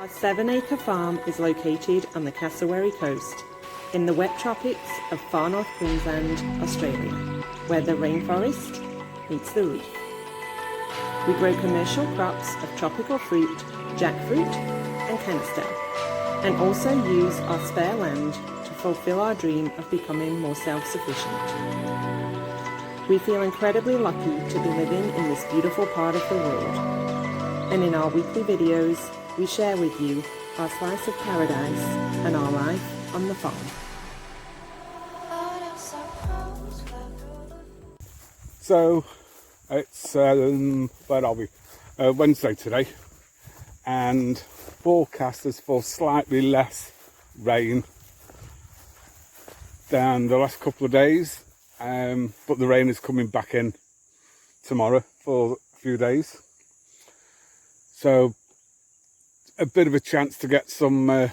Our 7-acre farm is located on the Cassowary coast, in the wet tropics of far north Queensland, Australia, where the rainforest meets the reef. We grow commercial crops of tropical fruit, jackfruit and canister, and also use our spare land to fulfill our dream of becoming more self-sufficient. We feel incredibly lucky to be living in this beautiful part of the world, and in our weekly videos we share with you our slice of paradise and our life on the farm. So it's where are we? Wednesday today, and forecast is for slightly less rain than the last couple of days, but the rain is coming back in tomorrow for a few days, so a bit of a chance to get some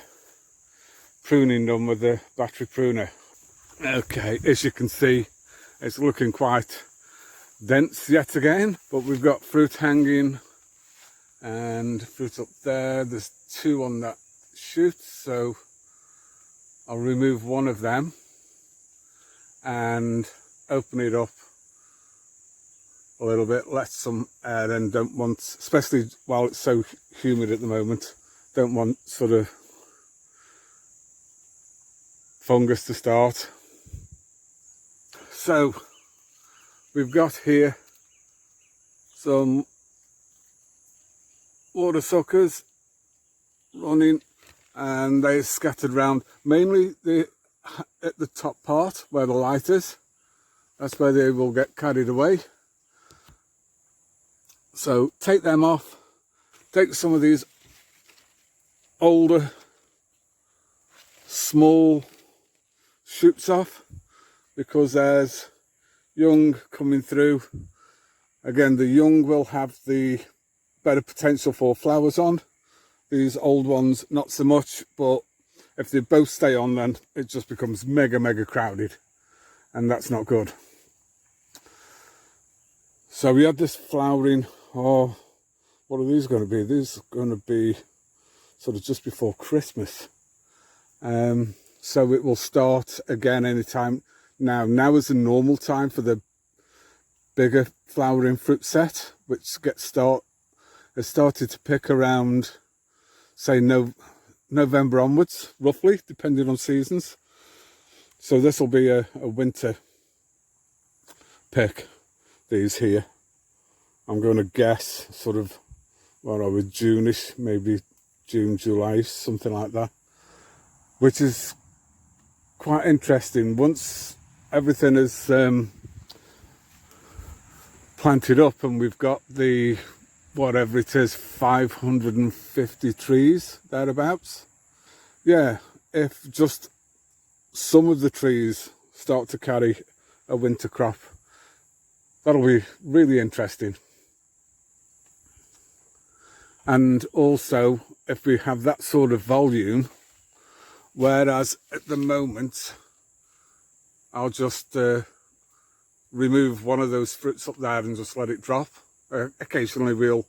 pruning done with the battery pruner. Okay, as you can see, it's looking quite dense yet again, but we've got fruit hanging and fruit up there. There's two on that shoot, so I'll remove one of them and open it up a little bit, let some air in. Don't want, especially while it's so humid at the moment, don't want sort of fungus to start. So we've got here some water suckers running, and they're scattered around, mainly at the top part where the light is. That's where they will get carried away. So take them off, take some of these older small shoots off, because there's young coming through. Again, the young will have the better potential for flowers on. These old ones not so much, but if they both stay on, then it just becomes mega crowded, and that's not good. So we had this flowering, what are these going to be? These are going to be sort of just before Christmas. So it will start again anytime now. Now is the normal time for the bigger flowering fruit set, which has started to pick around, say, November onwards, roughly, depending on seasons. So this will be a winter pick, these here. I'm going to guess sort of, what are we, June-ish, maybe June, July, something like that, which is quite interesting. Once everything is planted up and we've got the, whatever it is, 550 trees thereabouts, yeah, if just some of the trees start to carry a winter crop, that'll be really interesting. And also, if we have that sort of volume, whereas at the moment I'll just remove one of those fruits up there and just let it drop. Occasionally we'll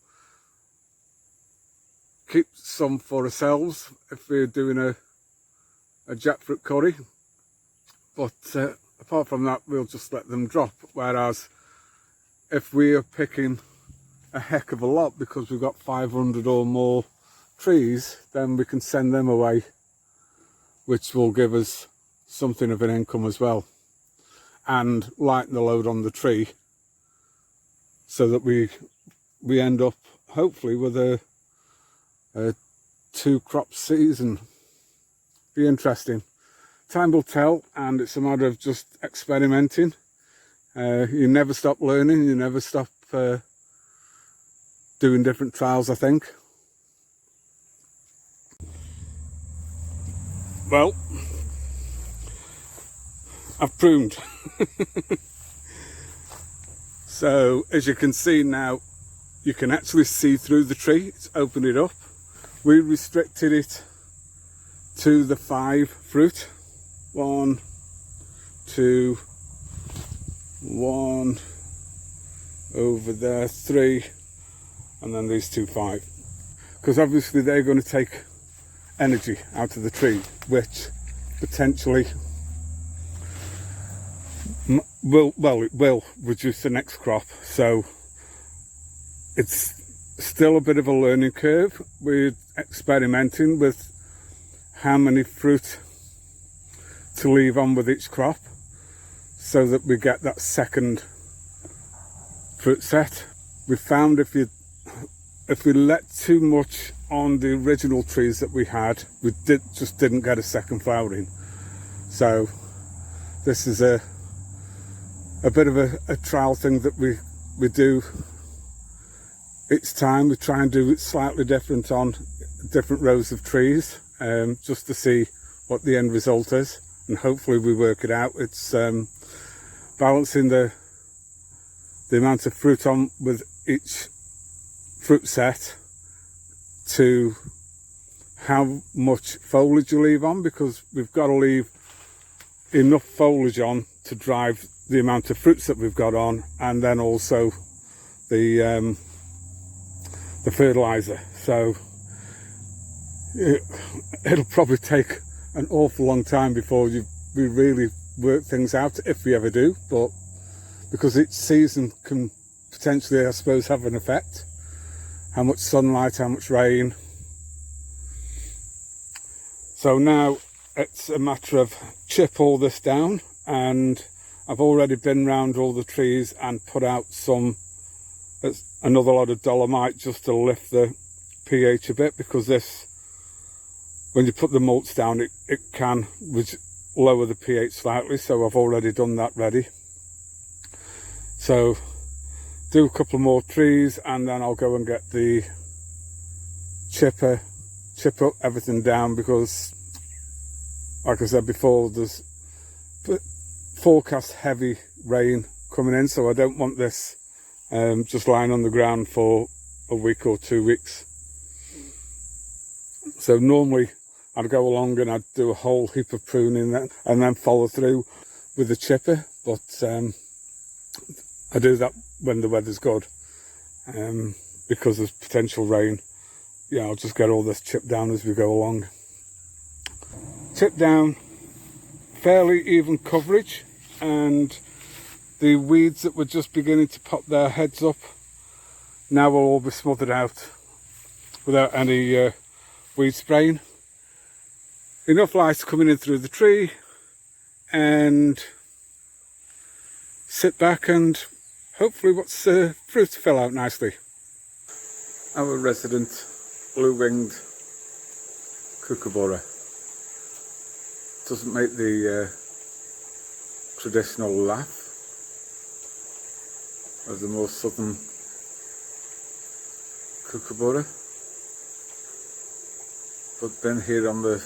keep some for ourselves if we're doing a jackfruit curry, but apart from that we'll just let them drop. Whereas if we are picking a heck of a lot because we've got 500 or more trees, then we can send them away, which will give us something of an income as well, and lighten the load on the tree, so that we end up hopefully with a 2-crop season. Be interesting. Time will tell, and it's a matter of just experimenting. You never stop learning, you never stop doing different trials, I think. Well, I've pruned. So as you can see now, you can actually see through the tree. It's opened it up. We restricted it to the 5 fruit. 1, 2, 1 over there, 3, and then these 2 5, because obviously they're going to take energy out of the tree, which potentially it will reduce the next crop. So it's still a bit of a learning curve. We're experimenting with how many fruit to leave on with each crop so that we get that second fruit set. We found if we let too much on the original trees that we had, we just didn't get a second flowering. So this is a bit of a trial thing that we do each time. We try and do it slightly different on different rows of trees, just to see what the end result is, and hopefully we work it out. It's balancing the amount of fruit on with each fruit set to how much foliage you leave on, because we've got to leave enough foliage on to drive the amount of fruits that we've got on, and then also the fertilizer. So it'll probably take an awful long time before we really work things out, if we ever do, but because each season can potentially, I suppose, have an effect. How much sunlight, how much rain. So now it's a matter of chip all this down, and I've already been round all the trees and put out another lot of dolomite just to lift the pH a bit, because this, when you put the mulch down, it can lower the pH slightly. So I've already done that ready. So do a couple more trees and then I'll go and get the chipper, chip up everything down, because like I said before, there's forecast heavy rain coming in, so I don't want this just lying on the ground for a week or 2 weeks. So normally I'd go along and I'd do a whole heap of pruning then, and then follow through with the chipper, but I do that when the weather's good, because there's potential rain. Yeah, I'll just get all this chipped down as we go along. Chip down, fairly even coverage, and the weeds that were just beginning to pop their heads up now will all be smothered out without any weed spraying. Enough light coming in through the tree, and sit back and hopefully what's fruit fill out nicely. Our resident blue-winged kookaburra doesn't make the traditional laugh of the more southern kookaburra, but been here on the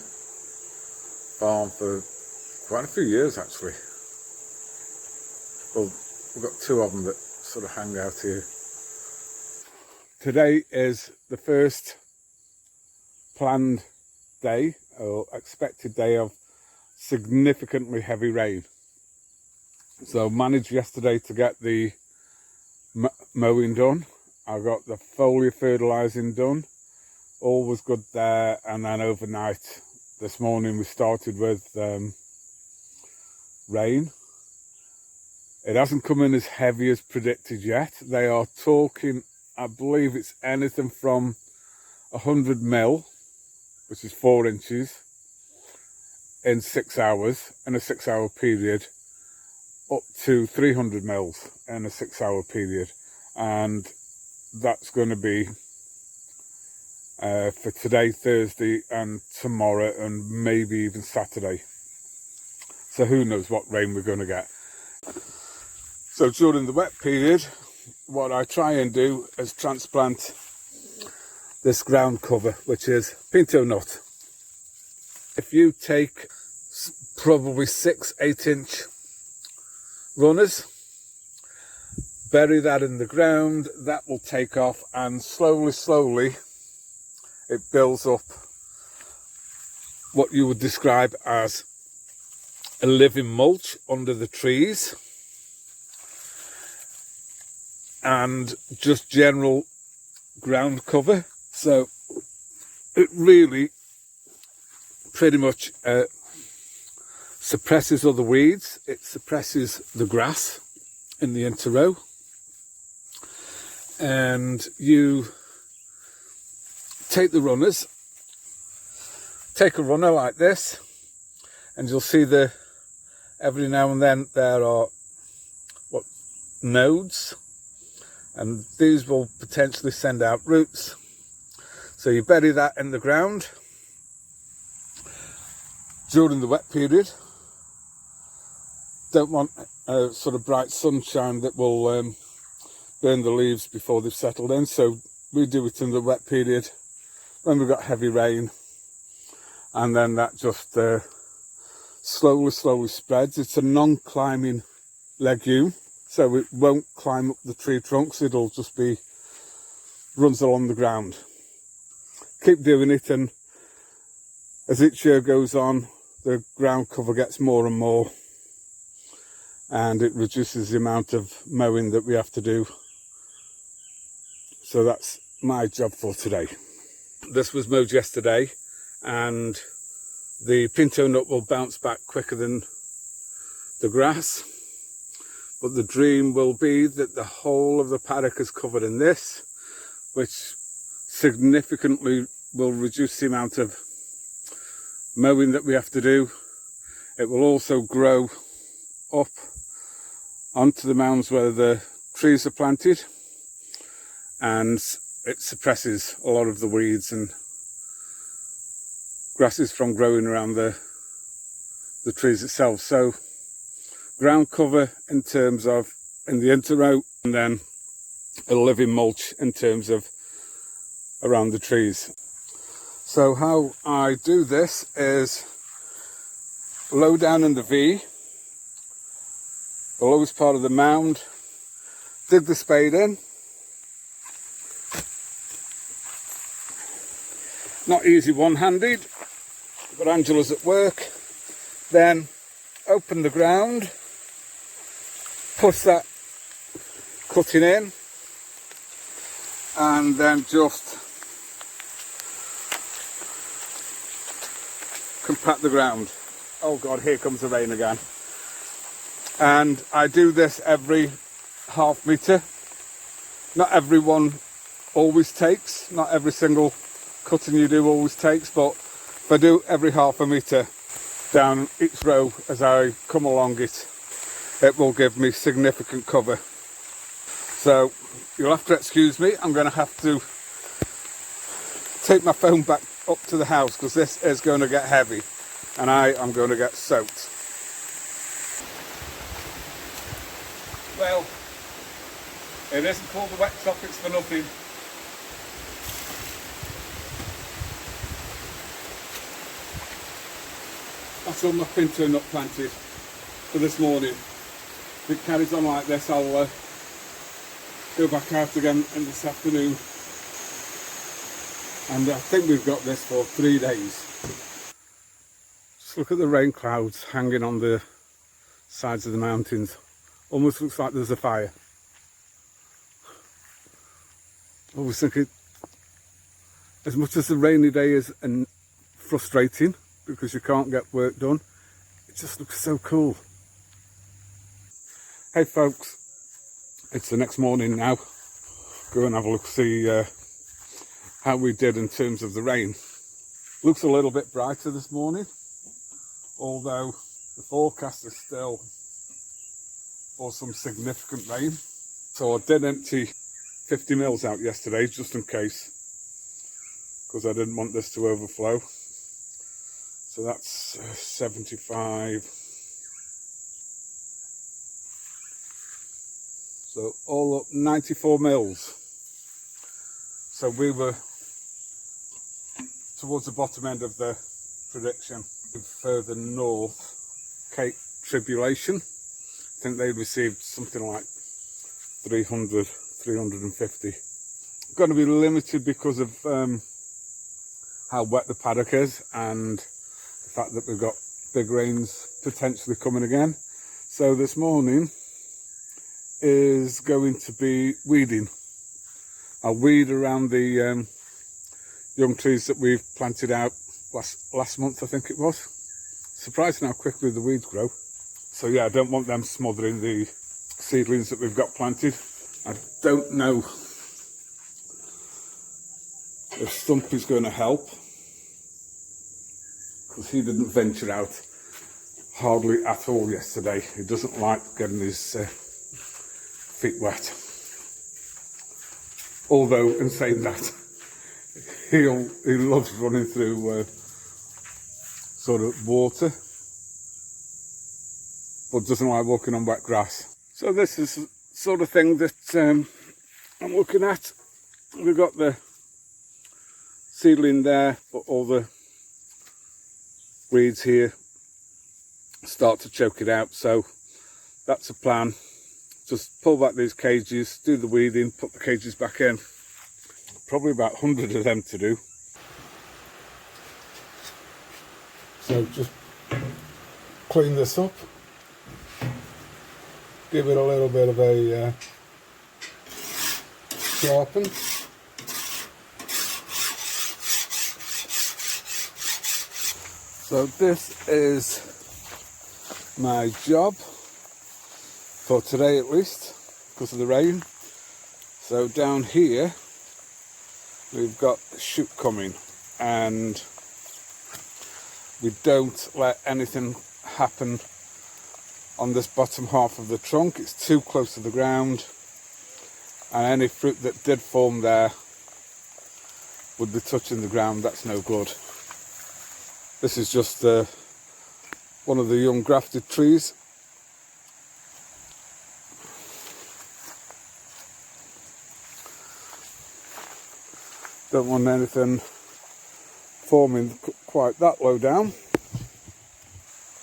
farm for quite a few years actually. Well, we've got two of them that sort of hang out here. Today is the first planned day or expected day of significantly heavy rain. So managed yesterday to get the mowing done. I got the foliar fertilising done. All was good there, and then overnight this morning we started with rain. It hasn't come in as heavy as predicted yet. They are talking, I believe it's anything from 100 mil, which is 4 inches, in 6 hours, in a 6 hour period, up to 300 mils in a 6 hour period. And that's going to be for today, Thursday, and tomorrow, and maybe even Saturday. So who knows what rain we're going to get. So during the wet period, what I try and do is transplant this ground cover, which is Pinto Nut. If you take probably 6-8 inch runners, bury that in the ground, that will take off, and slowly it builds up what you would describe as a living mulch under the trees, and just general ground cover. So it really pretty much suppresses other weeds. It suppresses the grass in the interrow, and you take the runners, take a runner like this, and you'll see every now and then there are nodes, and these will potentially send out roots. So you bury that in the ground during the wet period. Don't want sort of bright sunshine that will burn the leaves before they've settled in, so we do it in the wet period when we've got heavy rain, and then that just slowly spreads. It's a non-climbing legume, so it won't climb up the tree trunks. It'll just runs along the ground. Keep doing it, and as each year goes on, the ground cover gets more and more, and it reduces the amount of mowing that we have to do. So that's my job for today. This was mowed yesterday, and the Pinto Nut will bounce back quicker than the grass, but the dream will be that the whole of the paddock is covered in this, which significantly will reduce the amount of mowing that we have to do. It will also grow up onto the mounds where the trees are planted, and it suppresses a lot of the weeds and grasses from growing around the trees itself. So ground cover in terms of in the interrow, and then a living mulch in terms of around the trees. So how I do this is low down in the V, the lowest part of the mound, dig the spade in. Not easy one-handed, but Angela's at work. Then open the ground, push that cutting in, and then just compact the ground. Oh God, here comes the rain again. And I do this every half metre. Not every one always takes, not every single cutting you do always takes, but if I do every half a metre down each row as I come along it, it will give me significant cover. So you'll have to excuse me, I'm going to have to take my phone back up to the house because this is going to get heavy and I am going to get soaked. Well, it isn't called the wet tropics for nothing. That's all my Pinto Nut planted for this morning. If it carries on like this, I'll go back out again in this afternoon. And I think we've got this for 3 days. Just look at the rain clouds hanging on the sides of the mountains. Almost looks like there's a fire. I was thinking, as much as the rainy day is frustrating because you can't get work done, it just looks so cool. Hey folks, it's the next morning now. Go and have a look, see how we did in terms of the rain. Looks a little bit brighter this morning, although the forecast is still for some significant rain. So I did empty 50 mils out yesterday just in case, because I didn't want this to overflow. So that's 75. So all up 94 mils. So we were towards the bottom end of the prediction. Further north, Cape Tribulation, I think they received something like 300, 350. Going to be limited because of how wet the paddock is and the fact that we've got big rains potentially coming again. So this morning is going to be weeding. I'll weed around the young trees that we've planted out last month, I think it was. Surprising how quickly the weeds grow. So yeah, I don't want them smothering the seedlings that we've got planted. I don't know if Stumpy's going to help, because he didn't venture out hardly at all yesterday. He doesn't like getting his feet wet. Although, in saying that, he loves running through sort of water, but doesn't like walking on wet grass. So this is the sort of thing that I'm looking at. We've got the seedling there, but all the weeds here start to choke it out. So that's a plan. Just pull back these cages, do the weeding, put the cages back in. Probably about 100 of them to do. So just clean this up, give it a little bit of a sharpen. So this is my job for today, at least, because of the rain. So down here we've got a shoot coming, and we don't let anything happen on this bottom half of the trunk. It's too close to the ground, and any fruit that did form there would be touching the ground. That's no good. This is just one of the young grafted trees. Don't want anything forming quite that low down,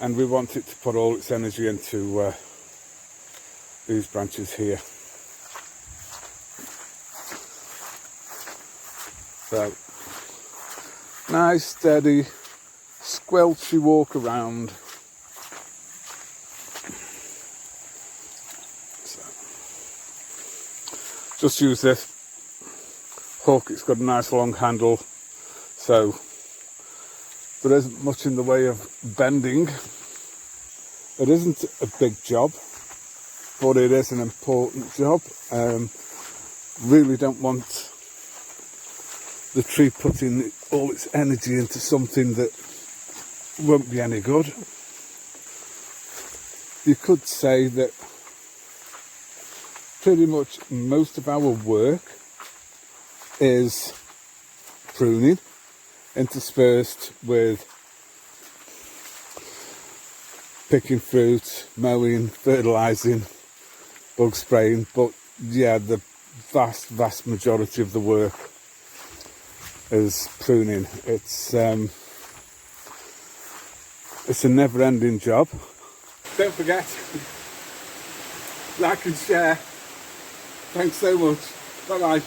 and we want it to put all its energy into these branches here. So nice steady squelchy walk around. So, just use this hook. It's got a nice long handle, so there isn't much in the way of bending. It isn't a big job, but it is an important job. Really don't want the tree putting all its energy into something that won't be any good. You could say that pretty much most of our work is pruning, interspersed with picking fruit, mowing, fertilising, bug spraying, but yeah, the vast majority of the work is pruning. It's a never-ending job. Don't forget, like and share. Thanks so much. Bye bye.